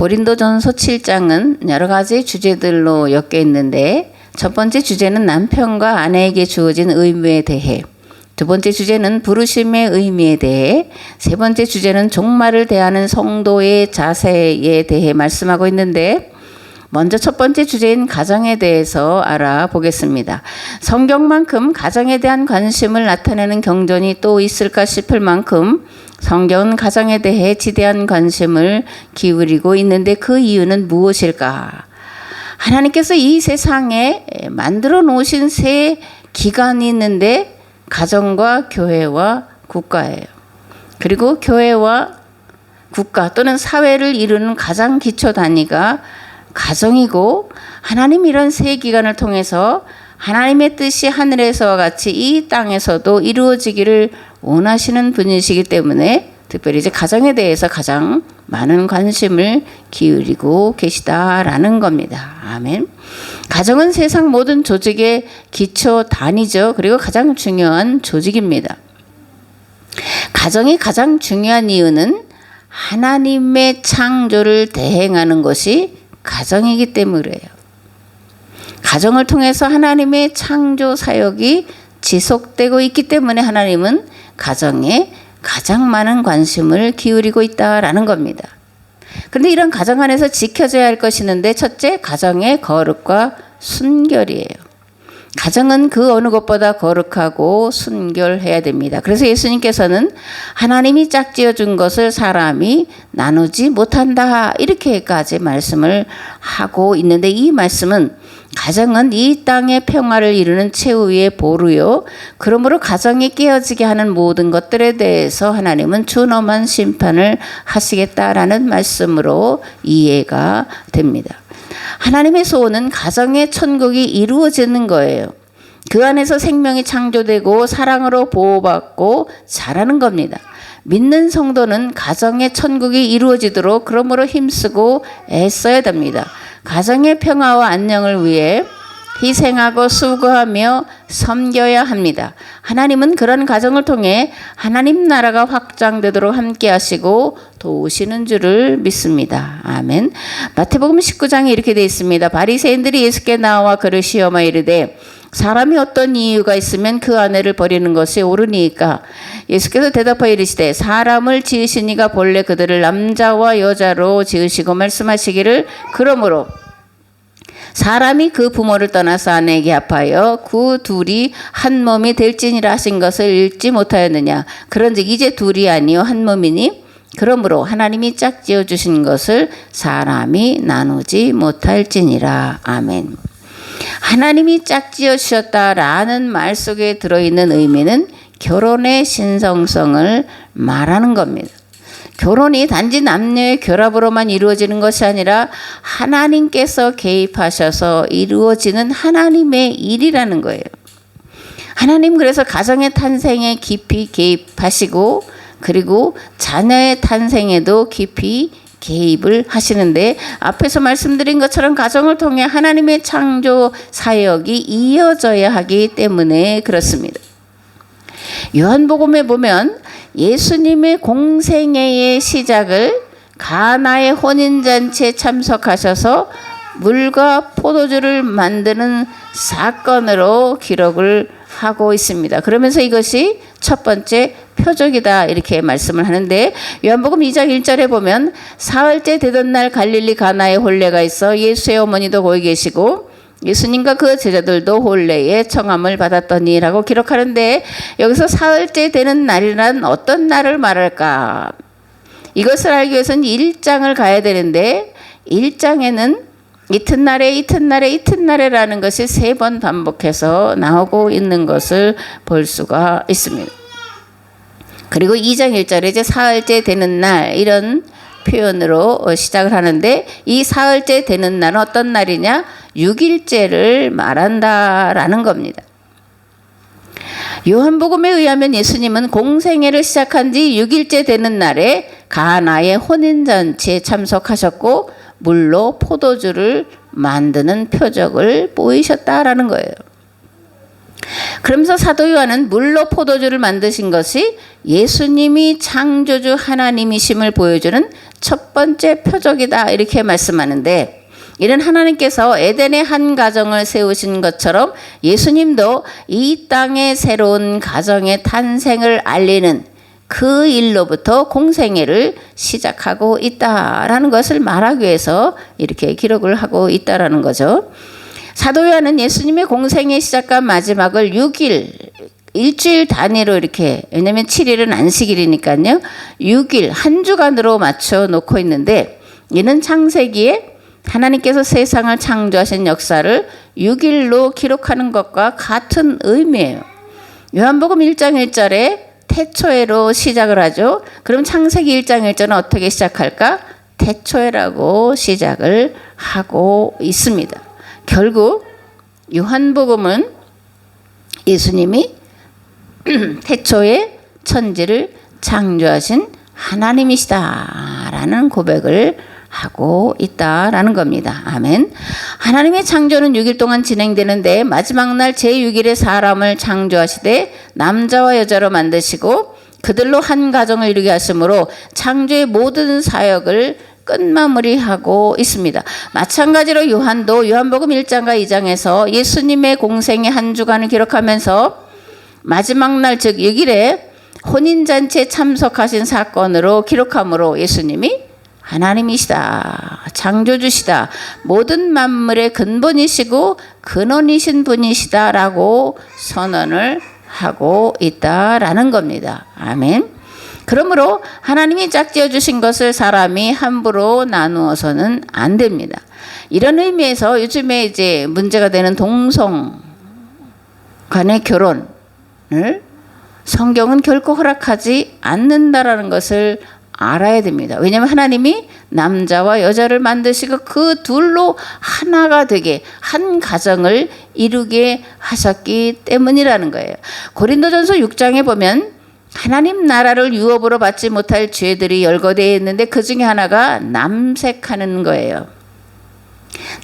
고린도전서 7장은 여러 가지 주제들로 엮여 있는데 첫 번째 주제는 남편과 아내에게 주어진 의무에 대해, 두 번째 주제는 부르심의 의미에 대해, 세 번째 주제는 종말을 대하는 성도의 자세에 대해 말씀하고 있는데 먼저 첫 번째 주제인 가정에 대해서 알아보겠습니다. 성경만큼 가정에 대한 관심을 나타내는 경전이 또 있을까 싶을 만큼 성경은 가정에 대해 지대한 관심을 기울이고 있는데 그 이유는 무엇일까? 하나님께서 이 세상에 만들어 놓으신 세 기관이 있는데 가정과 교회와 국가예요. 그리고 교회와 국가 또는 사회를 이루는 가장 기초 단위가 가정이고, 하나님 이런 세 기관을 통해서 하나님의 뜻이 하늘에서와 같이 이 땅에서도 이루어지기를 원하시는 분이시기 때문에 특별히 이제 가정에 대해서 가장 많은 관심을 기울이고 계시다라는 겁니다. 아멘. 가정은 세상 모든 조직의 기초 단위죠. 그리고 가장 중요한 조직입니다. 가정이 가장 중요한 이유는 하나님의 창조를 대행하는 것이 가정이기 때문이에요. 가정을 통해서 하나님의 창조 사역이 지속되고 있기 때문에 하나님은 가정에 가장 많은 관심을 기울이고 있다라는 겁니다. 그런데 이런 가정 안에서 지켜져야 할 것이 있는데 첫째, 가정의 거룩과 순결이에요. 가정은 그 어느 것보다 거룩하고 순결해야 됩니다. 그래서 예수님께서는 하나님이 짝지어 준 것을 사람이 나누지 못한다 이렇게까지 말씀을 하고 있는데, 이 말씀은 가정은 이 땅의 평화를 이루는 최후의 보루요, 그러므로 가정이 깨어지게 하는 모든 것들에 대해서 하나님은 준엄한 심판을 하시겠다라는 말씀으로 이해가 됩니다. 하나님의 소원은 가정의 천국이 이루어지는 거예요. 그 안에서 생명이 창조되고 사랑으로 보호받고 자라는 겁니다. 믿는 성도는 가정의 천국이 이루어지도록 그러므로 힘쓰고 애써야 됩니다. 가정의 평화와 안녕을 위해 희생하고 수고하며 섬겨야 합니다. 하나님은 그런 가정을 통해 하나님 나라가 확장되도록 함께 하시고 도우시는 줄을 믿습니다. 아멘. 마태복음 19장에 이렇게 되어 있습니다. 바리새인들이 예수께 나와 그를 시험하여 이르되 사람이 어떤 이유가 있으면 그 아내를 버리는 것이 옳으니까? 예수께서 대답하여 이르시되 사람을 지으시니가 본래 그들을 남자와 여자로 지으시고 말씀하시기를 그러므로 사람이 그 부모를 떠나서 아내에게 합하여 그 둘이 한 몸이 될지니라 하신 것을 읽지 못하였느냐? 그런즉 이제 둘이 아니요 한 몸이니 그러므로 하나님이 짝지어 주신 것을 사람이 나누지 못할지니라. 아멘. 하나님이 짝지어 주셨다라는 말 속에 들어있는 의미는 결혼의 신성성을 말하는 겁니다. 결혼이 단지 남녀의 결합으로만 이루어지는 것이 아니라 하나님께서 개입하셔서 이루어지는 하나님의 일이라는 거예요. 하나님 그래서 가정의 탄생에 깊이 개입하시고 그리고 자녀의 탄생에도 깊이 개입을 하시는데, 앞에서 말씀드린 것처럼 가정을 통해 하나님의 창조 사역이 이어져야 하기 때문에 그렇습니다. 요한복음에 보면 예수님의 공생애의 시작을 가나의 혼인잔치에 참석하셔서 물과 포도주를 만드는 사건으로 기록을 하고 있습니다. 그러면서 이것이 첫 번째 표적이다 이렇게 말씀을 하는데, 요한복음 2장 1절에 보면 사흘째 되던 날 갈릴리 가나에 혼례가 있어 예수의 어머니도 거기 계시고 예수님과 그 제자들도 혼례에 청함을 받았더니 라고 기록하는데, 여기서 사흘째 되는 날이란 어떤 날을 말할까? 이것을 알기 위해서는 1장을 가야 되는데 1장에는 이튿날에 이튿날에 이튿날에라는 것이 3번 반복해서 나오고 있는 것을 볼 수가 있습니다. 그리고 2장 1절에 이제 사흘째 되는 날 이런 표현으로 시작을 하는데, 이 사흘째 되는 날은 어떤 날이냐? 6일째를 말한다라는 겁니다. 요한복음에 의하면 예수님은 공생애를 시작한 지 6일째 되는 날에 가나의 혼인잔치에 참석하셨고 물로 포도주를 만드는 표적을 보이셨다라는 거예요. 그러면서 사도 요한은 물로 포도주를 만드신 것이 예수님이 창조주 하나님이심을 보여주는 첫 번째 표적이다 이렇게 말씀하는데, 이런 하나님께서 에덴의 한 가정을 세우신 것처럼 예수님도 이 땅의 새로운 가정의 탄생을 알리는 그 일로부터 공생애를 시작하고 있다라는 것을 말하기 위해서 이렇게 기록을 하고 있다라는 거죠. 사도 요한은 예수님의 공생애 시작과 마지막을 6일, 일주일 단위로 이렇게, 왜냐하면 7일은 안식일이니까요. 6일, 한 주간으로 맞춰 놓고 있는데, 이는 창세기에 하나님께서 세상을 창조하신 역사를 6일로 기록하는 것과 같은 의미예요. 요한복음 1장 1절에 태초에로 시작을 하죠. 그럼 창세기 1장 1절은 어떻게 시작할까? 태초에라고 시작을 하고 있습니다. 결국 요한복음은 예수님이 태초에 천지를 창조하신 하나님이시다라는 고백을 하고 있다라는 겁니다. 아멘. 하나님의 창조는 6일 동안 진행되는데 마지막 날 제6일에 사람을 창조하시되 남자와 여자로 만드시고 그들로 한 가정을 이루게 하심으로 창조의 모든 사역을 끝마무리하고 있습니다. 마찬가지로 요한도 요한복음 1장과 2장에서 예수님의 공생의 한 주간을 기록하면서 마지막 날 즉 6일에 혼인잔치에 참석하신 사건으로 기록함으로 예수님이 하나님이시다, 창조주시다, 모든 만물의 근본이시고 근원이신 분이시다라고 선언을 하고 있다라는 겁니다. 아멘. 그러므로 하나님이 짝지어 주신 것을 사람이 함부로 나누어서는 안 됩니다. 이런 의미에서 요즘에 이제 문제가 되는 동성 간의 결혼을 성경은 결코 허락하지 않는다라는 것을 알아야 됩니다. 왜냐하면 하나님이 남자와 여자를 만드시고 그 둘로 하나가 되게 한 가정을 이루게 하셨기 때문이라는 거예요. 고린도전서 6장에 보면 하나님 나라를 유업으로 받지 못할 죄들이 열거되어 있는데 그 중에 하나가 남색하는 거예요.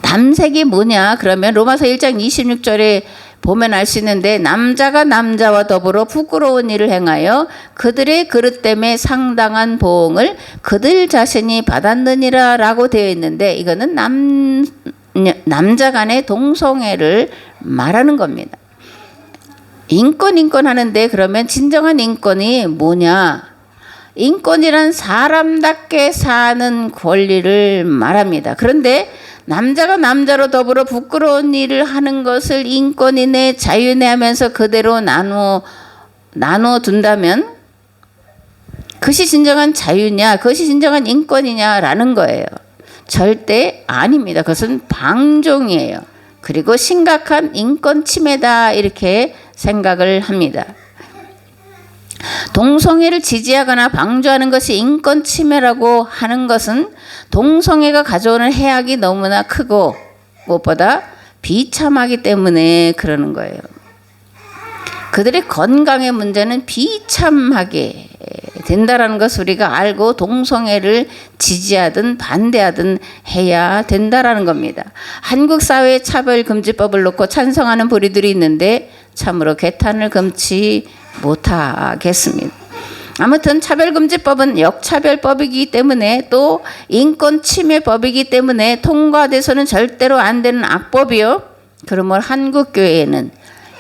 남색이 뭐냐? 그러면 로마서 1장 26절에 보면 알 수 있는데, 남자가 남자와 더불어 부끄러운 일을 행하여 그들의 그릇 때문에 상당한 보응을 그들 자신이 받았느니라 라고 되어 있는데, 이거는 남자 간의 동성애를 말하는 겁니다. 인권 하는데, 그러면 진정한 인권이 뭐냐? 인권이란 사람답게 사는 권리를 말합니다. 그런데 남자가 남자로 더불어 부끄러운 일을 하는 것을 인권이네 자유네 하면서 그대로 나누어 둔다면 그것이 진정한 자유냐, 그것이 진정한 인권이냐라는 거예요. 절대 아닙니다. 그것은 방종이에요. 그리고 심각한 인권 침해다 이렇게 생각을 합니다. 동성애를 지지하거나 방조하는 것이 인권 침해라고 하는 것은 동성애가 가져오는 해악이 너무나 크고 무엇보다 비참하기 때문에 그러는 거예요. 그들의 건강의 문제는 비참하게 된다라는 것을 우리가 알고 동성애를 지지하든 반대하든 해야 된다라는 겁니다. 한국 사회의 차별금지법을 놓고 찬성하는 부류들이 있는데 참으로 개탄을 금치 못하겠습니다. 아무튼 차별금지법은 역차별법이기 때문에 또 인권침해법이기 때문에 통과돼서는 절대로 안 되는 악법이요. 그러므로 한국교회는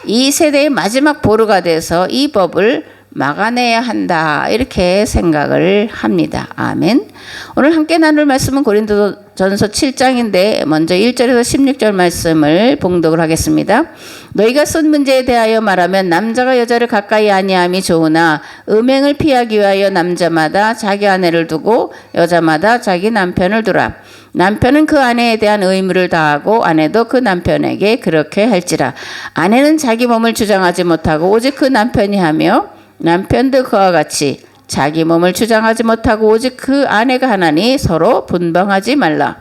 이 세대의 마지막 보루가 돼서 이 법을 막아내야 한다 이렇게 생각을 합니다. 아멘. 오늘 함께 나눌 말씀은 고린도전서 7장인데 먼저 1절에서 16절 말씀을 봉독을 하겠습니다. 너희가 쓴 문제에 대하여 말하면 남자가 여자를 가까이 아니함이 좋으나 음행을 피하기 위하여 남자마다 자기 아내를 두고 여자마다 자기 남편을 두라. 남편은 그 아내에 대한 의무를 다하고 아내도 그 남편에게 그렇게 할지라. 아내는 자기 몸을 주장하지 못하고 오직 그 남편이 하며 남편도 그와 같이 자기 몸을 주장하지 못하고 오직 그 아내가 하나니 서로 분방하지 말라.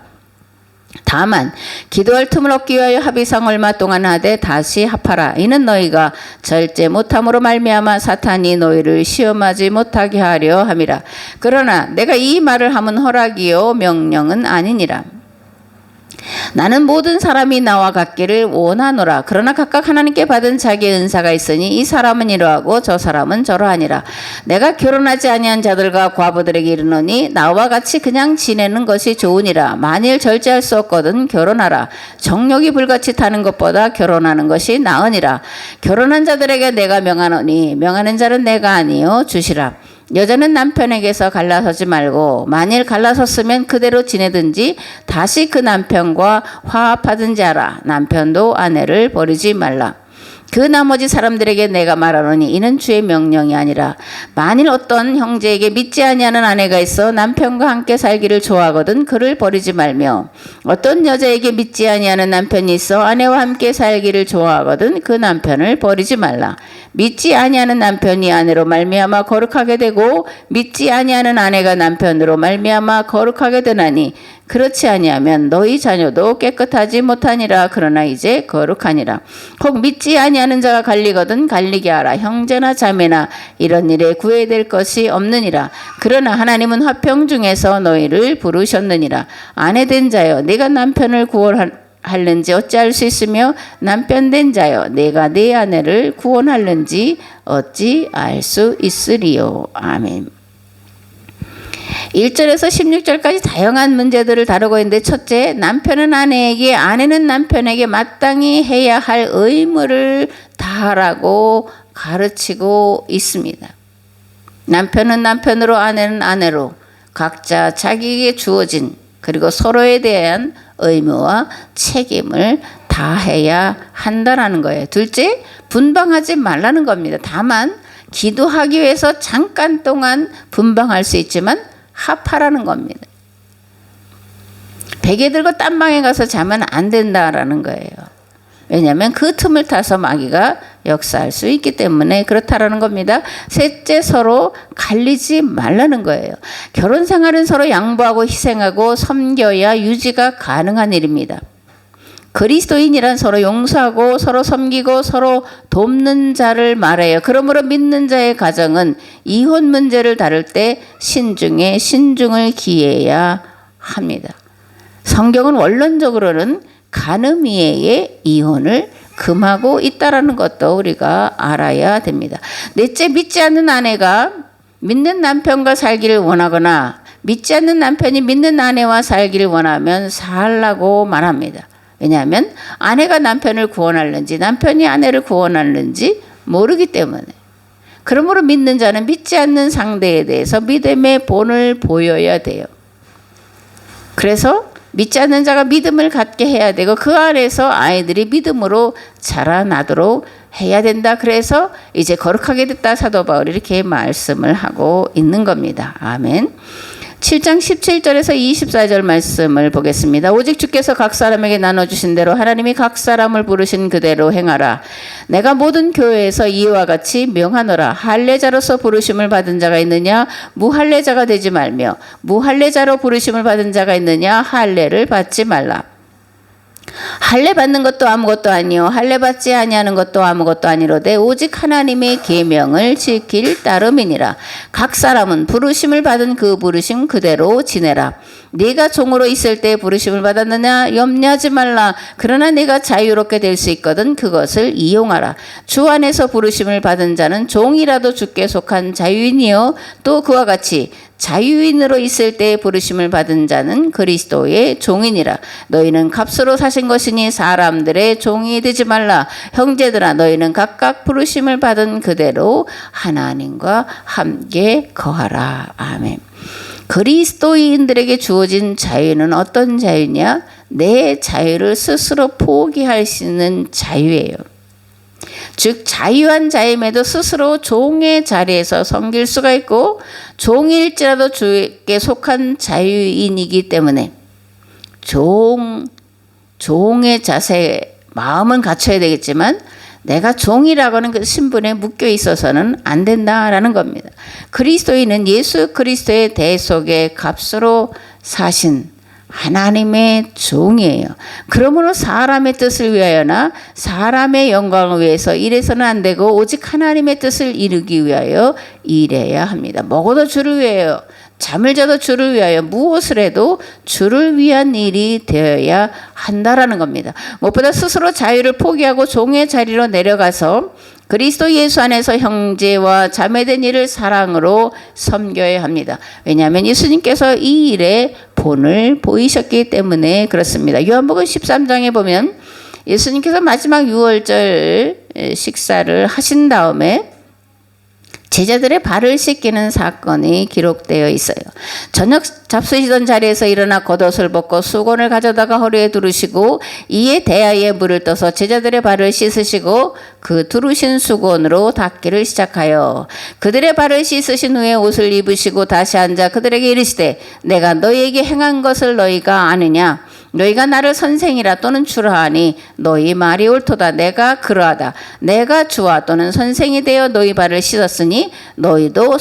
다만 기도할 틈을 얻기 위하여 합의상 얼마 동안 하되 다시 합하라. 이는 너희가 절제 못함으로 말미암아 사탄이 너희를 시험하지 못하게 하려 함이라. 그러나 내가 이 말을 함은 허락이요 명령은 아니니라. 나는 모든 사람이 나와 같기를 원하노라. 그러나 각각 하나님께 받은 자기의 은사가 있으니 이 사람은 이러하고 저 사람은 저러하니라. 내가 결혼하지 아니한 자들과 과부들에게 이르노니 나와 같이 그냥 지내는 것이 좋으니라. 만일 절제할 수 없거든 결혼하라. 정욕이 불같이 타는 것보다 결혼하는 것이 나으니라. 결혼한 자들에게 내가 명하노니 명하는 자는 내가 아니요 주시라. 여자는 남편에게서 갈라서지 말고 만일 갈라섰으면 그대로 지내든지 다시 그 남편과 화합하든지 하라. 남편도 아내를 버리지 말라. 그 나머지 사람들에게 내가 말하노니 이는 주의 명령이 아니라 만일 어떤 형제에게 믿지 아니하는 아내가 있어 남편과 함께 살기를 좋아하거든 그를 버리지 말며 어떤 여자에게 믿지 아니하는 남편이 있어 아내와 함께 살기를 좋아하거든 그 남편을 버리지 말라. 믿지 아니하는 남편이 아내로 말미암아 거룩하게 되고 믿지 아니하는 아내가 남편으로 말미암아 거룩하게 되나니 그렇지 아니하면 너희 자녀도 깨끗하지 못하니라. 그러나 이제 거룩하니라. 혹 믿지 아니하는 자가 갈리거든 갈리게 하라. 형제나 자매나 이런 일에 구애될 것이 없느니라. 그러나 하나님은 화평 중에서 너희를 부르셨느니라. 아내된 자여 네가 남편을 구원할는지 어찌할 수 있으며 남편 된 자여 내가 네 아내를 구원할는지 어찌 알 수 있으리요. 아멘. 1절에서 16절까지 다양한 문제들을 다루고 있는데 첫째, 남편은 아내에게 아내는 남편에게 마땅히 해야 할 의무를 다하라고 가르치고 있습니다. 남편은 남편으로 아내는 아내로 각자 자기에게 주어진 그리고 서로에 대한 의무와 책임을 다해야 한다는 거예요. 둘째, 분방하지 말라는 겁니다. 다만 기도하기 위해서 잠깐 동안 분방할 수 있지만 합하라는 겁니다. 베개 들고 딴 방에 가서 자면 안 된다라는 거예요. 왜냐하면 그 틈을 타서 마귀가 역사할 수 있기 때문에 그렇다라는 겁니다. 셋째, 서로 갈리지 말라는 거예요. 결혼 생활은 서로 양보하고 희생하고 섬겨야 유지가 가능한 일입니다. 그리스도인이란 서로 용서하고 서로 섬기고 서로 돕는 자를 말해요. 그러므로 믿는 자의 가정은 이혼 문제를 다룰 때 신중에 신중을 기해야 합니다. 성경은 원론적으로는 간음 이외의 이혼을 금하고 있다라는 것도 우리가 알아야 됩니다. 넷째, 믿지 않는 아내가 믿는 남편과 살기를 원하거나 믿지 않는 남편이 믿는 아내와 살기를 원하면 살라고 말합니다. 왜냐하면 아내가 남편을 구원하는지 남편이 아내를 구원하는지 모르기 때문에. 그러므로 믿는 자는 믿지 않는 상대에 대해서 믿음의 본을 보여야 돼요. 그래서 믿지 않는 자가 믿음을 갖게 해야 되고 그 안에서 아이들이 믿음으로 자라나도록 해야 된다. 그래서 이제 거룩하게 됐다 사도 바울이 이렇게 말씀을 하고 있는 겁니다. 아멘. 7장 17절에서 24절 말씀을 보겠습니다. 오직 주께서 각 사람에게 나눠주신 대로 하나님이 각 사람을 부르신 그대로 행하라. 내가 모든 교회에서 이와 같이 명하노라. 할례자로서 부르심을 받은 자가 있느냐 무할례자가 되지 말며 무할례자로 부르심을 받은 자가 있느냐 할례를 받지 말라. 할례 받는 것도 아무것도 아니요 할례 받지 아니하는 것도 아무것도 아니로되 오직 하나님의 계명을 지킬 따름이니라. 각 사람은 부르심을 받은 그 부르심 그대로 지내라. 네가 종으로 있을 때 부르심을 받았느냐 염려하지 말라. 그러나 네가 자유롭게 될 수 있거든 그것을 이용하라. 주 안에서 부르심을 받은 자는 종이라도 주께 속한 자유인이요 또 그와 같이 자유인으로 있을 때 부르심을 받은 자는 그리스도의 종이니라. 너희는 값으로 사신 것이니 사람들의 종이 되지 말라. 형제들아 너희는 각각 부르심을 받은 그대로 하나님과 함께 거하라. 아멘. 그리스도인들에게 주어진 자유는 어떤 자유냐? 내 자유를 스스로 포기할 수 있는 자유예요. 즉 자유한 자임에도 스스로 종의 자리에서 섬길 수가 있고 종일지라도 주께 속한 자유인이기 때문에 종의 자세 마음은 갖춰야 되겠지만 내가 종이라고 하는 그 신분에 묶여 있어서는 안 된다라는 겁니다. 그리스도인은 예수 그리스도의 대속의 값으로 사신 하나님의 종이에요. 그러므로 사람의 뜻을 위하여나 사람의 영광을 위해서 일해서는 안 되고 오직 하나님의 뜻을 이루기 위하여 일해야 합니다. 먹어도 주를 위하여 잠을 자도 주를 위하여, 무엇을 해도 주를 위한 일이 되어야 한다라는 겁니다. 무엇보다 스스로 자유를 포기하고 종의 자리로 내려가서 그리스도 예수 안에서 형제와 자매된 일을 사랑으로 섬겨야 합니다. 왜냐하면 예수님께서 이 일에 본을 보이셨기 때문에 그렇습니다. 요한복음 13장에 보면 예수님께서 마지막 유월절 식사를 하신 다음에 제자들의 발을 씻기는 사건이 기록되어 있어요. 저녁 잡수시던 자리에서 일어나 겉옷을 벗고 수건을 가져다가 허리에 두르시고 이에 대야에 물을 떠서 제자들의 발을 씻으시고 그 두르신 수건으로 닦기를 시작하여 그들의 발을 씻으신 후에 옷을 입으시고 다시 앉아 그들에게 이르시되 내가 너희에게 행한 것을 너희가 아느냐? 너희가 나를 선생이라 또는 주라 하니 너희 말이 옳도다. 내가 그러하다. 내가 주와 또는 선생이 되어 너희 발을 씻었으니 너희도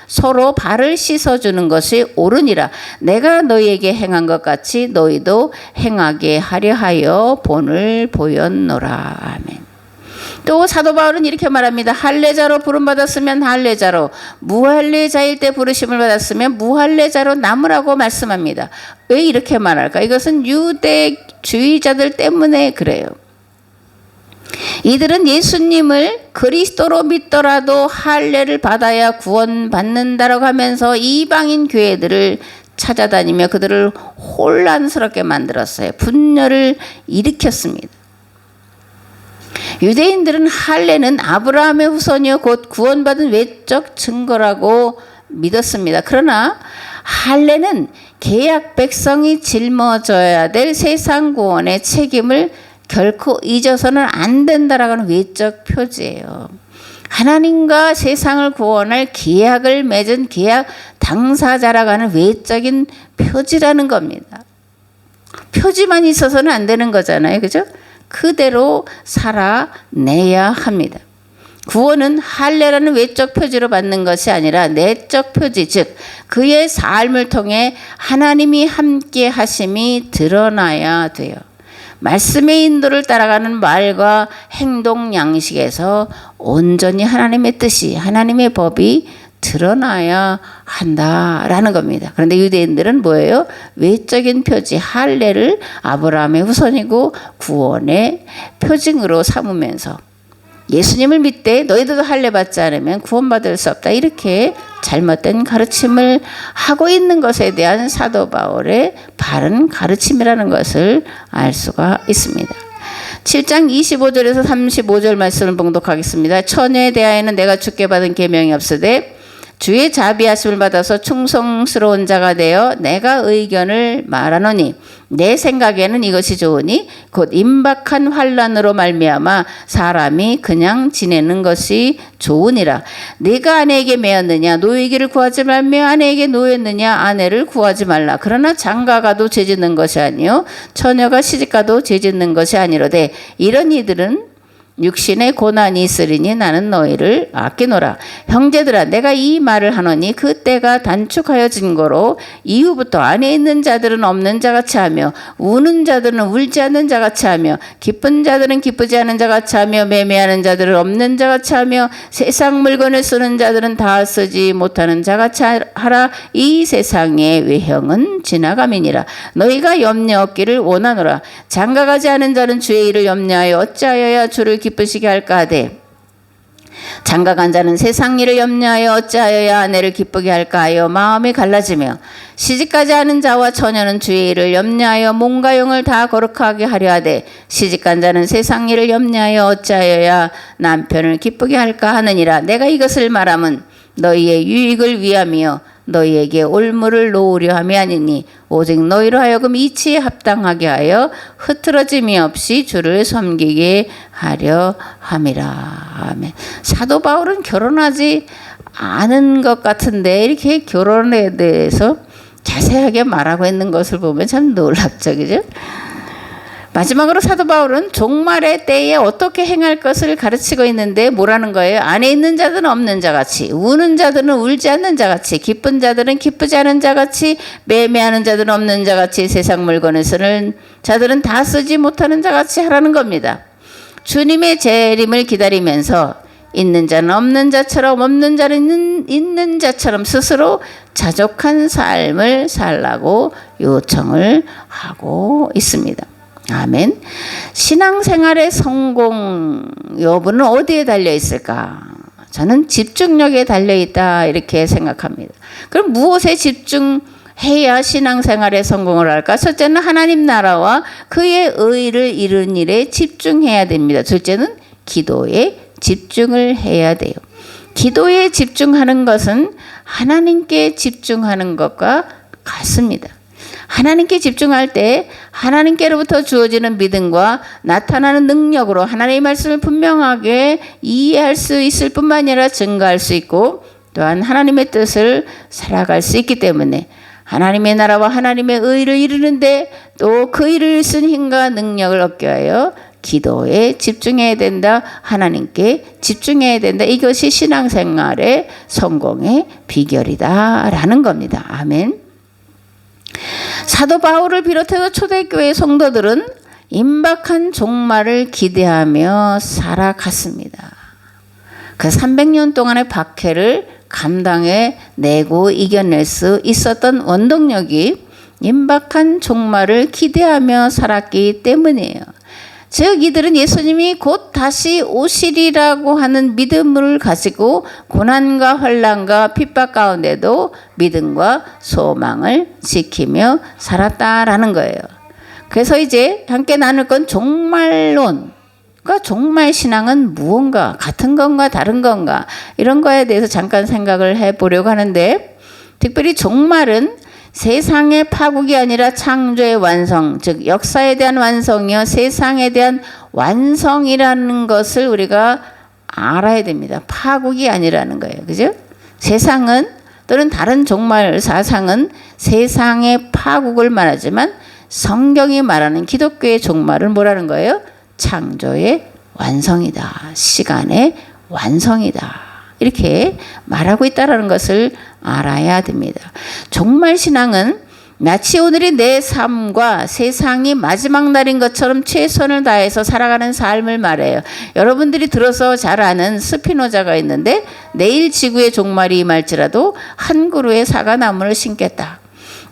서로 발을 씻어주는 것이 옳으니라. 내가 너희에게 행한 것 같이 너희도 행하게 하려 하여 본을 보였노라. 아멘. 또 사도 바울은 이렇게 말합니다. 할례자로 부름받았으면 할례자로, 무할례자일 때 부르심을 받았으면 무할례자로 남으라고 말씀합니다. 왜 이렇게 말할까? 이것은 유대주의자들 때문에 그래요. 이들은 예수님을 그리스도로 믿더라도 할례를 받아야 구원받는다라고 하면서 이방인 교회들을 찾아다니며 그들을 혼란스럽게 만들었어요. 분열을 일으켰습니다. 유대인들은 할례는 아브라함의 후손이요 곧 구원받은 외적 증거라고 믿었습니다. 그러나 할례는 계약 백성이 짊어져야 될 세상 구원의 책임을 결코 잊어서는 안 된다라고 하는 외적 표지예요. 하나님과 세상을 구원할 계약을 맺은 계약 당사자라고 하는 외적인 표지라는 겁니다. 표지만 있어서는 안 되는 거잖아요. 그죠? 그대로 살아내야 합니다. 구원은 할례라는 외적 표지로 받는 것이 아니라 내적 표지, 즉 그의 삶을 통해 하나님이 함께 하심이 드러나야 돼요. 말씀의 인도를 따라가는 말과 행동 양식에서 온전히 하나님의 뜻이, 하나님의 법이 드러나야 한다라는 겁니다. 그런데 유대인들은 뭐예요? 외적인 표지, 할례를 아브라함의 후손이고 구원의 표징으로 삼으면서 예수님을 믿되 너희들도 할례 받지 않으면 구원받을 수 없다. 이렇게 잘못된 가르침을 하고 있는 것에 대한 사도 바울의 바른 가르침이라는 것을 알 수가 있습니다. 7장 25절에서 35절 말씀을 봉독하겠습니다. 처녀에 대하여는 내가 주께 받은 계명이 없으되 주의 자비하심을 받아서 충성스러운 자가 되어 내가 의견을 말하노니 내 생각에는 이것이 좋으니 곧 임박한 환난으로 말미암아 사람이 그냥 지내는 것이 좋으니라. 네가 아내에게 매었느냐 노이기를 구하지 말며 아내에게 노였느냐 아내를 구하지 말라. 그러나 장가가도 죄짓는 것이 아니요 처녀가 시집가도 죄짓는 것이 아니로되 이런 이들은 육신의 고난이 있으리니 나는 너희를 아끼노라. 형제들아 내가 이 말을 하노니 그 때가 단축하여진 거로 이후부터 안에 있는 자들은 없는 자같이 하며 우는 자들은 울지 않는 자같이 하며 기쁜 자들은 기쁘지 않은 자같이 하며 매매하는 자들은 없는 자같이 하며 세상 물건을 쓰는 자들은 다 쓰지 못하는 자같이 하라. 이 세상의 외형은 지나감이니라. 너희가 염려 없기를 원하노라. 장가가지 않은 자는 주의 일을 염려하여 어찌하여야 주를 기쁘시게 할까 하되 장가간 자는 세상 일을 염려하여 어찌하여야 아내를 기쁘게 할까 하여 마음이 갈라지며 시집가지 않은 자와 처녀는 주의 일을 염려하여 몸과 영을 다 거룩하게 하려 하되 시집간 자는 세상 일을 염려하여 어찌하여야 남편을 기쁘게 할까 하느니라. 내가 이것을 말함은 너희의 유익을 위하며 너희에게 올무를 놓으려 함이 아니니 오직 너희로 하여금 이치에 합당하게 하여 흐트러짐이 없이 주를 섬기게 하려 함이라. 아멘. 사도 바울은 결혼하지 않은 것 같은데 이렇게 결혼에 대해서 자세하게 말하고 있는 것을 보면 참 놀랍죠. 그죠? 마지막으로 사도 바울은 종말의 때에 어떻게 행할 것을 가르치고 있는데 뭐라는 거예요? 안에 있는 자들은 없는 자같이, 우는 자들은 울지 않는 자같이, 기쁜 자들은 기쁘지 않은 자같이, 매매하는 자들은 없는 자같이, 세상 물건을 쓰는 자들은 다 쓰지 못하는 자같이 하라는 겁니다. 주님의 재림을 기다리면서 있는 자는 없는 자처럼 없는 자는 있는 자처럼 스스로 자족한 삶을 살라고 요청을 하고 있습니다. 아멘. 신앙생활의 성공 여부는 어디에 달려 있을까? 저는 집중력에 달려 있다 이렇게 생각합니다. 그럼 무엇에 집중해야 신앙생활의 성공을 할까? 첫째는 하나님 나라와 그의 의를 이루는 일에 집중해야 됩니다. 둘째는 기도에 집중을 해야 돼요. 기도에 집중하는 것은 하나님께 집중하는 것과 같습니다. 하나님께 집중할 때 하나님께로부터 주어지는 믿음과 나타나는 능력으로 하나님의 말씀을 분명하게 이해할 수 있을 뿐만 아니라 증거할 수 있고 또한 하나님의 뜻을 살아갈 수 있기 때문에 하나님의 나라와 하나님의 의를 이루는데 또 그 일을 쓴 힘과 능력을 얻게 하여 기도에 집중해야 된다. 하나님께 집중해야 된다. 이것이 신앙생활의 성공의 비결이다라는 겁니다. 아멘. 사도 바울을 비롯해서 초대교회 성도들은 임박한 종말을 기대하며 살아갔습니다. 그 300년 동안의 박해를 감당해 내고 이겨낼 수 있었던 원동력이 임박한 종말을 기대하며 살았기 때문이에요. 즉 이들은 예수님이 곧 다시 오시리라고 하는 믿음을 가지고 고난과 환난과 핍박 가운데도 믿음과 소망을 지키며 살았다라는 거예요. 그래서 이제 함께 나눌 건 종말론. 그러니까 종말 신앙은 무언가 같은 건가 다른 건가 이런 거에 대해서 잠깐 생각을 해보려고 하는데 특별히 종말은 세상의 파국이 아니라 창조의 완성, 즉 역사에 대한 완성이요 세상에 대한 완성이라는 것을 우리가 알아야 됩니다. 파국이 아니라는 거예요. 그죠? 세상은 또는 다른 종말 사상은 세상의 파국을 말하지만 성경이 말하는 기독교의 종말은 뭐라는 거예요? 창조의 완성이다. 시간의 완성이다. 이렇게 말하고 있다는 것을 알아야 됩니다. 종말 신앙은 마치 오늘이 내 삶과 세상이 마지막 날인 것처럼 최선을 다해서 살아가는 삶을 말해요. 여러분들이 들어서 잘 아는 스피노자가 있는데 내일 지구의 종말이 임할지라도 한 그루의 사과나무를 심겠다.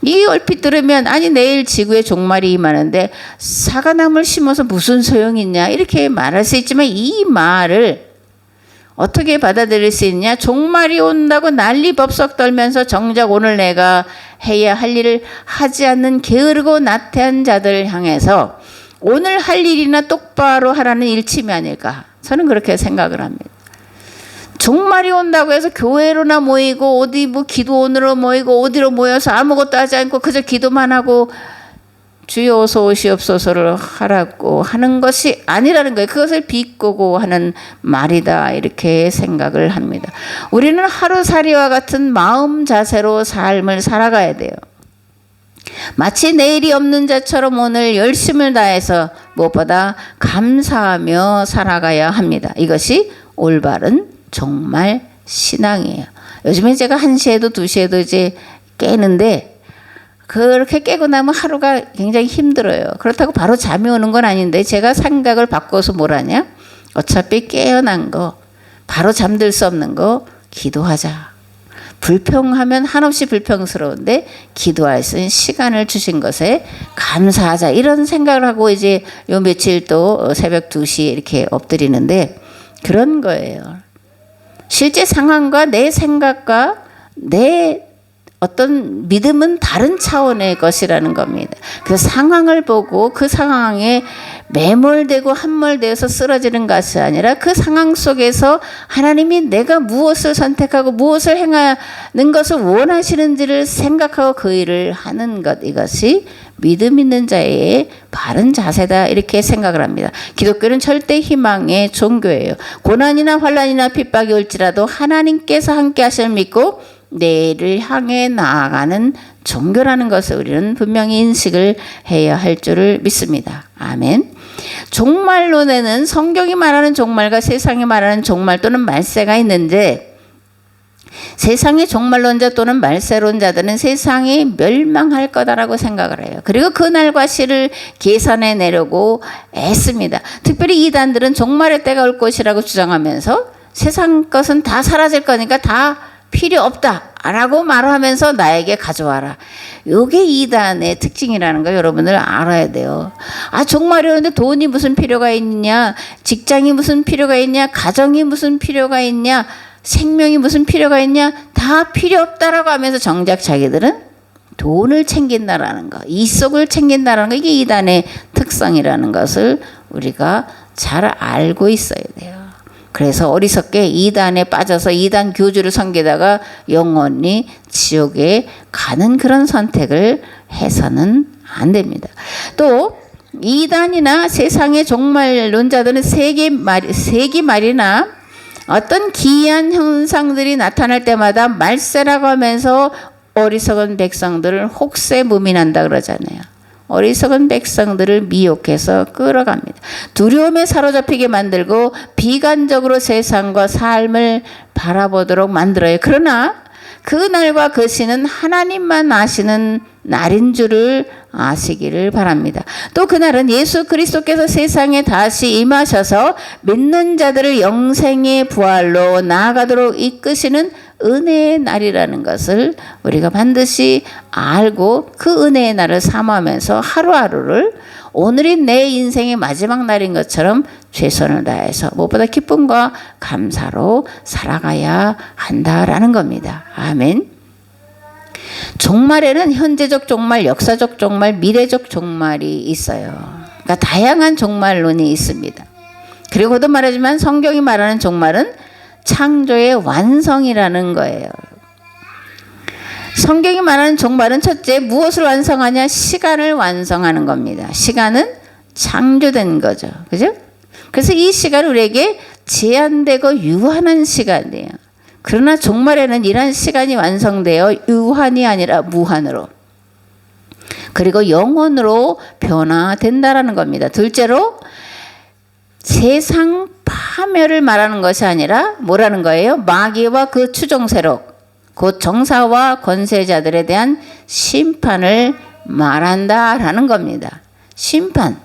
이 얼핏 들으면 아니 내일 지구의 종말이 임하는데 사과나무를 심어서 무슨 소용이 있냐 이렇게 말할 수 있지만 이 말을 어떻게 받아들일 수 있냐? 종말이 온다고 난리법석 떨면서 정작 오늘 내가 해야 할 일을 하지 않는 게으르고 나태한 자들을 향해서 오늘 할 일이나 똑바로 하라는 일침이 아닐까? 저는 그렇게 생각을 합니다. 종말이 온다고 해서 교회로나 모이고 어디 뭐 기도원으로 모이고 어디로 모여서 아무것도 하지 않고 그저 기도만 하고 주여 어서 오시옵소서를 하라고 하는 것이 아니라는 거예요. 그것을 비꼬고 하는 말이다 이렇게 생각을 합니다. 우리는 하루살이와 같은 마음 자세로 삶을 살아가야 돼요. 마치 내일이 없는 자처럼 오늘 열심을 다해서 무엇보다 감사하며 살아가야 합니다. 이것이 올바른 종말 신앙이에요. 요즘에 제가 1시에도 2시에도 이제 깨는데 그렇게 깨고 나면 하루가 굉장히 힘들어요. 그렇다고 바로 잠이 오는 건 아닌데 제가 생각을 바꿔서 뭘 하냐? 어차피 깨어난 거, 바로 잠들 수 없는 거 기도하자. 불평하면 한없이 불평스러운데 기도할 수 있는 시간을 주신 것에 감사하자. 이런 생각을 하고 이제 요 며칠 또 새벽 2시 이렇게 엎드리는데 그런 거예요. 실제 상황과 내 생각과 내 어떤 믿음은 다른 차원의 것이라는 겁니다. 그 상황을 보고 그 상황에 매몰되고 함몰되어서 쓰러지는 것이 아니라 그 상황 속에서 하나님이 내가 무엇을 선택하고 무엇을 행하는 것을 원하시는지를 생각하고 그 일을 하는 것, 이것이 믿음 있는 자의 바른 자세다 이렇게 생각을 합니다. 기독교는 절대 희망의 종교예요. 고난이나 환난이나 핍박이 올지라도 하나님께서 함께 하실 믿고 내일을 향해 나아가는 종교라는 것을 우리는 분명히 인식을 해야 할 줄을 믿습니다. 아멘. 종말론에는 성경이 말하는 종말과 세상이 말하는 종말 또는 말세가 있는데 세상의 종말론자 또는 말세론자들은 세상이 멸망할 거다라고 생각을 해요. 그리고 그 날과 시를 계산해 내려고 애씁니다. 특별히 이단들은 종말의 때가 올 것이라고 주장하면서 세상 것은 다 사라질 거니까 다 필요 없다라고 말하면서 나에게 가져와라. 이게 이단의 특징이라는 거 여러분들 알아야 돼요. 종말이 오는데 돈이 무슨 필요가 있냐, 직장이 무슨 필요가 있냐, 가정이 무슨 필요가 있냐, 생명이 무슨 필요가 있냐, 다 필요 없다라고 하면서 정작 자기들은 돈을 챙긴다라는 거, 이속을 챙긴다라는 거, 이게 이단의 특성이라는 것을 우리가 잘 알고 있어야 돼요. 그래서 어리석게 이단에 빠져서 이단 교주를 섬기다가 영원히 지옥에 가는 그런 선택을 해서는 안 됩니다. 또 이단이나 세상의 종말론자들은 세기 말이나 어떤 기이한 현상들이 나타날 때마다 말세라고 하면서 어리석은 백성들을 혹세무민한다 그러잖아요. 어리석은 백성들을 미혹해서 끌어갑니다. 두려움에 사로잡히게 만들고 비관적으로 세상과 삶을 바라보도록 만들어요. 그러나 그 날과 그 시는 하나님만 아시는 날인 줄을 아시기를 바랍니다. 또 그날은 예수 그리스도께서 세상에 다시 임하셔서 믿는 자들을 영생의 부활로 나아가도록 이끄시는 은혜의 날이라는 것을 우리가 반드시 알고 그 은혜의 날을 사모하면서 하루하루를 오늘이 내 인생의 마지막 날인 것처럼 최선을 다해서 무엇보다 기쁨과 감사로 살아가야 한다라는 겁니다. 아멘. 종말에는 현재적 종말, 역사적 종말, 미래적 종말이 있어요. 그러니까 다양한 종말론이 있습니다. 그리고도 말하지만 성경이 말하는 종말은 창조의 완성이라는 거예요. 성경이 말하는 종말은 첫째 무엇을 완성하냐? 시간을 완성하는 겁니다. 시간은 창조된 거죠. 그죠? 그래서 이 시간은 우리에게 제한되고 유한한 시간이에요. 그러나 종말에는 이런 시간이 완성되어 유한이 아니라 무한으로 그리고 영원으로 변화된다라는 겁니다. 둘째로 세상 파멸을 말하는 것이 아니라 뭐라는 거예요? 마귀와 그 추종세력 곧 정사와 권세자들에 대한 심판을 말한다라는 겁니다. 심판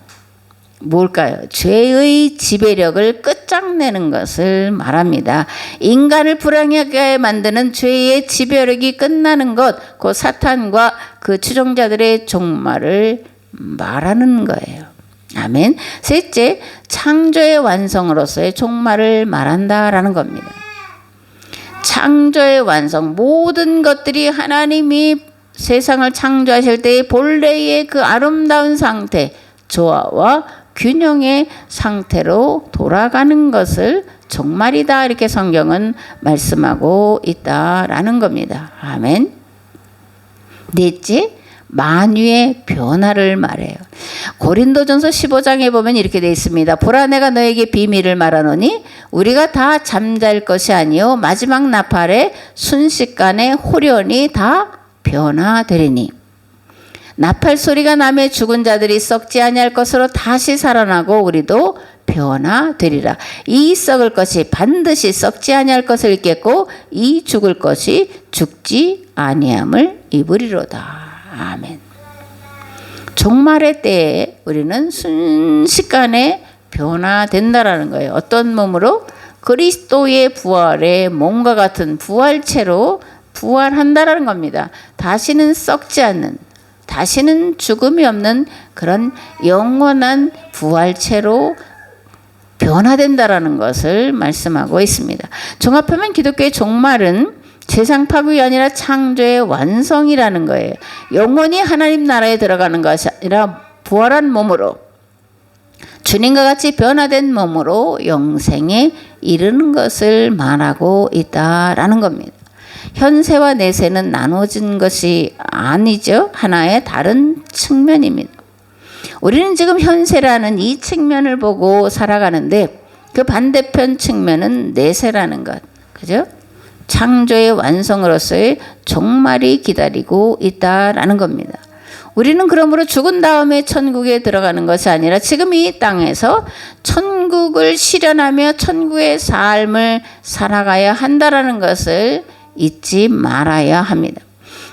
뭘까요? 죄의 지배력을 끝장내는 것을 말합니다. 인간을 불행하게 만드는 죄의 지배력이 끝나는 것, 곧 사탄과 그 추종자들의 종말을 말하는 거예요. 아멘. 셋째, 창조의 완성으로서의 종말을 말한다라는 겁니다. 창조의 완성, 모든 것들이 하나님이 세상을 창조하실 때의 본래의 그 아름다운 상태, 조화와 균형의 상태로 돌아가는 것을 종말이다 이렇게 성경은 말씀하고 있다라는 겁니다. 아멘. 넷째, 만유의 변화를 말해요. 고린도전서 15장에 보면 이렇게 되어 있습니다. 보라 내가 너에게 비밀을 말하노니 우리가 다 잠잘 것이 아니요 마지막 나팔에 순식간에 호련히 다 변화되리니 나팔 소리가 나며 죽은 자들이 썩지 아니할 것으로 다시 살아나고 우리도 변화되리라. 이 썩을 것이 반드시 썩지 아니할 것을 입겠고 이 죽을 것이 죽지 아니함을 입으리로다. 아멘. 종말의 때에 우리는 순식간에 변화된다라는 거예요. 어떤 몸으로? 그리스도의 부활의 몸과 같은 부활체로 부활한다라는 겁니다. 다시는 썩지 않는, 다시는 죽음이 없는 그런 영원한 부활체로 변화된다라는 것을 말씀하고 있습니다. 종합하면 기독교의 종말은 세상 파국이 아니라 창조의 완성이라는 거예요. 영원히 하나님 나라에 들어가는 것이 아니라 부활한 몸으로 주님과 같이 변화된 몸으로 영생에 이르는 것을 말하고 있다라는 겁니다. 현세와 내세는 나눠진 것이 아니죠. 하나의 다른 측면입니다. 우리는 지금 현세라는 이 측면을 보고 살아가는데 그 반대편 측면은 내세라는 것. 그죠? 창조의 완성으로서의 종말이 기다리고 있다라는 겁니다. 우리는 그러므로 죽은 다음에 천국에 들어가는 것이 아니라 지금 이 땅에서 천국을 실현하며 천국의 삶을 살아가야 한다라는 것을 잊지 말아야 합니다.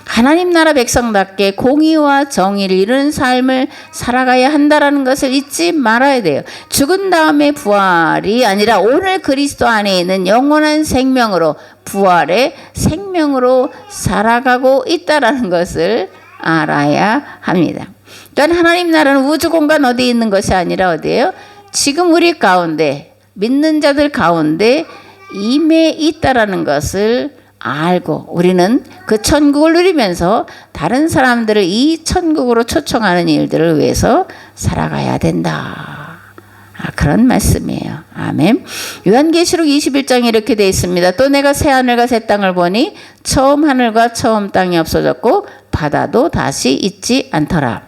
하나님 나라 백성답게 공의와 정의를 이루는 삶을 살아가야 한다라는 것을 잊지 말아야 돼요. 죽은 다음에 부활이 아니라 오늘 그리스도 안에 있는 영원한 생명으로, 부활의 생명으로 살아가고 있다라는 것을 알아야 합니다. 또한 하나님 나라는 우주 공간 어디에 있는 것이 아니라 어디예요? 지금 우리 가운데, 믿는 자들 가운데 임해 있다라는 것을 알고 우리는 그 천국을 누리면서 다른 사람들을 이 천국으로 초청하는 일들을 위해서 살아가야 된다. 그런 말씀이에요. 아멘. 요한계시록 21장에 이렇게 되어 있습니다. 또 내가 새 하늘과 새 땅을 보니 처음 하늘과 처음 땅이 없어졌고 바다도 다시 있지 않더라.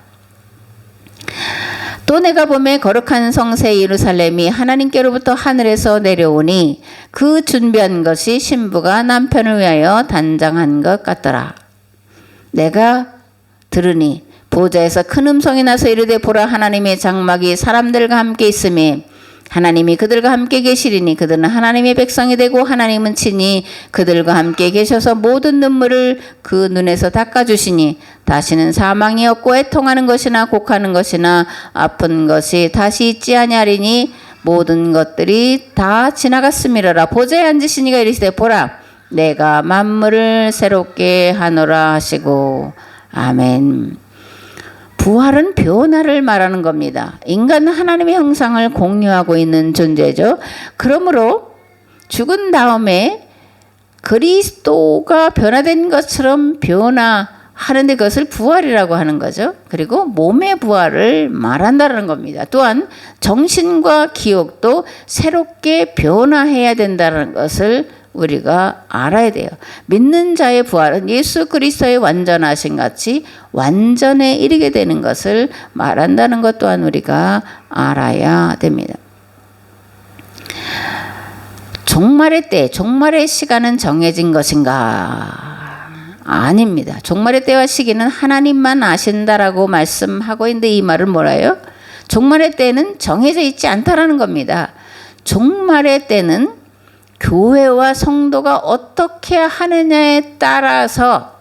또 내가 보매 거룩한 성새 예루살렘이 하나님께로부터 하늘에서 내려오니 그 준비한 것이 신부가 남편을 위하여 단장한 것 같더라. 내가 들으니 보좌에서 큰 음성이 나서 이르되 보라 하나님의 장막이 사람들과 함께 있으며 하나님이 그들과 함께 계시리니 그들은 하나님의 백성이 되고 하나님은 친히 그들과 함께 계셔서 모든 눈물을 그 눈에서 닦아주시니 다시는 사망이 없고 애통하는 것이나 곡하는 것이나 아픈 것이 다시 있지 아니하리니 모든 것들이 다 지나갔음이로라. 보좌에 앉으시니가 이르시되 보라 내가 만물을 새롭게 하노라 하시고. 아멘. 부활은 변화를 말하는 겁니다. 인간은 하나님의 형상을 공유하고 있는 존재죠. 그러므로 죽은 다음에 그리스도가 변화된 것처럼 변화하는데 그것을 부활이라고 하는 거죠. 그리고 몸의 부활을 말한다는 겁니다. 또한 정신과 기억도 새롭게 변화해야 된다는 것을 우리가 알아야 돼요. 믿는 자의 부활은 예수 그리스도의 완전하신 같이 완전에 이르게 되는 것을 말한다는 것 또한 우리가 알아야 됩니다. 종말의 때, 종말의 시간은 정해진 것인가? 아닙니다. 종말의 때와 시기는 하나님만 아신다라고 말씀하고 있는데 이 말은 뭐라요? 종말의 때는 정해져 있지 않다라는 겁니다. 종말의 때는 교회와 성도가 어떻게 하느냐에 따라서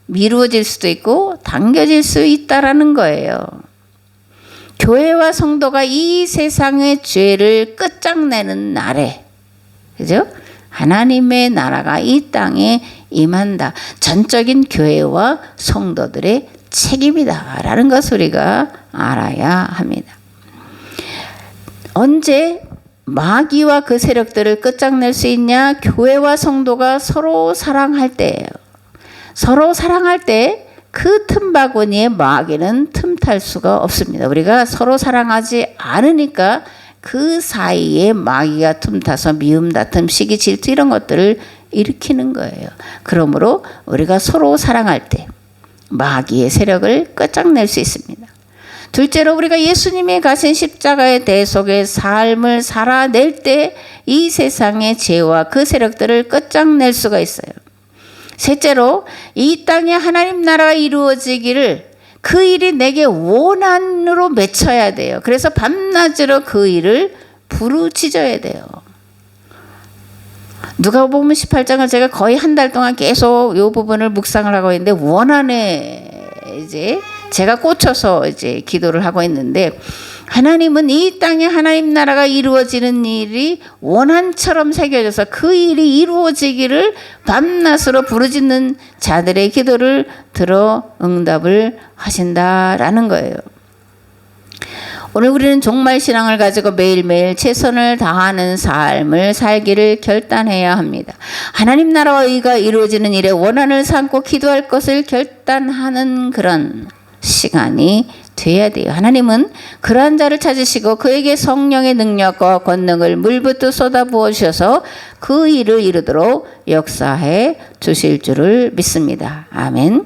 미루어질 수도 있고 당겨질 수 있다라는 거예요. 교회와 성도가 이 세상의 죄를 끝장내는 날에, 그죠? 하나님의 나라가 이 땅에 임한다. 전적인 교회와 성도들의 책임이다. 라는 것을 우리가 알아야 합니다. 언제 마귀와 그 세력들을 끝장낼 수 있냐? 교회와 성도가 서로 사랑할 때예요. 서로 사랑할 때 그 틈바구니에 마귀는 틈탈 수가 없습니다. 우리가 서로 사랑하지 않으니까 그 사이에 마귀가 틈타서 미움, 다툼, 시기, 질투 이런 것들을 일으키는 거예요. 그러므로 우리가 서로 사랑할 때 마귀의 세력을 끝장낼 수 있습니다. 둘째로 우리가 예수님이 가신 십자가의 대속의 삶을 살아낼 때 이 세상의 죄와 그 세력들을 끝장낼 수가 있어요. 셋째로 이 땅에 하나님 나라가 이루어지기를 그 일이 내게 원한으로 맺혀야 돼요. 그래서 밤낮으로 그 일을 부르짖어야 돼요. 누가복음 18장을 제가 거의 한 달 동안 계속 이 부분을 묵상을 하고 있는데 원한에 이제 제가 꽂혀서 이제 기도를 하고 있는데 하나님은 이 땅에 하나님 나라가 이루어지는 일이 원한처럼 새겨져서 그 일이 이루어지기를 밤낮으로 부르짖는 자들의 기도를 들어 응답을 하신다라는 거예요. 오늘 우리는 종말 신앙을 가지고 매일매일 최선을 다하는 삶을 살기를 결단해야 합니다. 하나님 나라와 의가 이루어지는 일에 원한을 삼고 기도할 것을 결단하는 그런 시간이 돼야 돼요. 하나님은 그러한 자를 찾으시고 그에게 성령의 능력과 권능을 물붓듯 쏟아부어 주셔서 그 일을 이루도록 역사해 주실 줄을 믿습니다. 아멘.